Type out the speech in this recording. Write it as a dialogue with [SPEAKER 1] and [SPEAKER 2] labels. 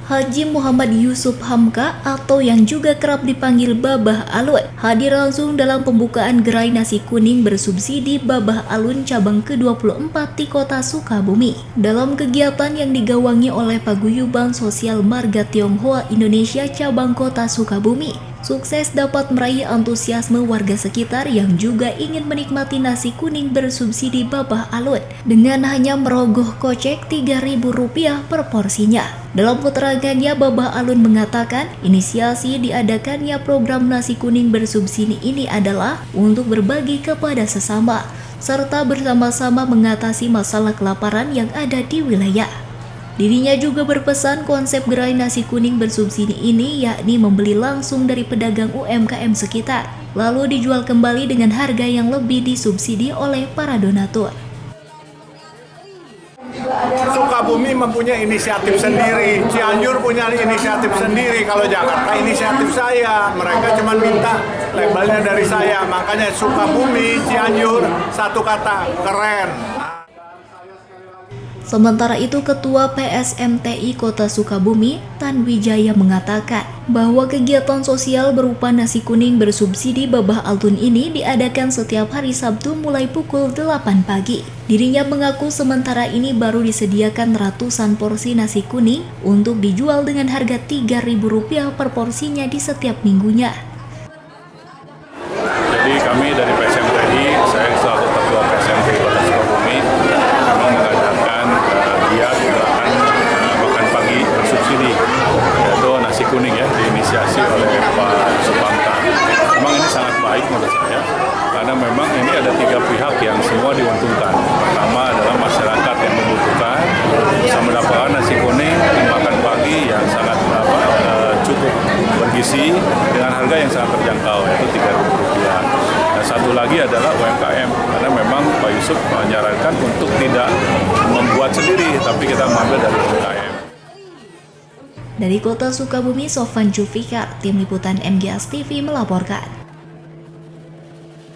[SPEAKER 1] Haji Muhammad Yusuf Hamka atau yang juga kerap dipanggil Babah Alun hadir langsung dalam pembukaan gerai nasi kuning bersubsidi Babah Alun cabang ke-24 di kota Sukabumi. Dalam kegiatan yang digawangi oleh Paguyuban Sosial Marga Tionghoa Indonesia cabang kota Sukabumi, sukses dapat meraih antusiasme warga sekitar yang juga ingin menikmati nasi kuning bersubsidi Babah Alun dengan hanya merogoh kocek Rp3.000 per porsinya. Dalam keterangannya, Babah Alun mengatakan inisiasi diadakannya program nasi kuning bersubsidi ini adalah untuk berbagi kepada sesama, serta bersama-sama mengatasi masalah kelaparan yang ada di wilayah. Dirinya juga berpesan konsep gerai nasi kuning bersubsidi ini yakni membeli langsung dari pedagang UMKM sekitar, lalu dijual kembali dengan harga yang lebih disubsidi oleh para donatur.
[SPEAKER 2] Sukabumi mempunyai inisiatif sendiri, Cianjur punya inisiatif sendiri. Kalau Jakarta inisiatif saya, mereka cuma minta labelnya dari saya. Makanya Sukabumi, Cianjur, satu kata, keren.
[SPEAKER 1] Sementara itu, Ketua PSMTI Kota Sukabumi, Tan Wijaya mengatakan bahwa kegiatan sosial berupa nasi kuning bersubsidi Babah Alun ini diadakan setiap hari Sabtu mulai pukul 8 pagi. Dirinya mengaku sementara ini baru disediakan ratusan porsi nasi kuning untuk dijual dengan harga Rp3.000 per porsinya di setiap minggunya.
[SPEAKER 3] Jadi kami dari PSMTI, saya selaku Ketua PSMTI Kota Sukabumi, memang mengadakan giat gerakan makan pagi bersubsidi, yaitu nasi kuning ya, diinisiasi oleh Pak Yusuf Hamka. Memang ini sangat baik menurut saya, karena memang ini ada 3 pihak yang semua diuntungkan. Pertama adalah masyarakat yang membutuhkan bisa mendapatkan nasi kuning makan pagi yang sangat cukup bergizi dengan harga yang sangat terjangkau, yaitu Rp3.000. Dan satu lagi adalah UMKM, karena memang Pak Yusuf menyarankan untuk tidak membuat sendiri, tapi kita mengambil dari UMKM.
[SPEAKER 1] Dari kota Sukabumi, Sofan Jufikar, Tim Liputan MGS TV melaporkan.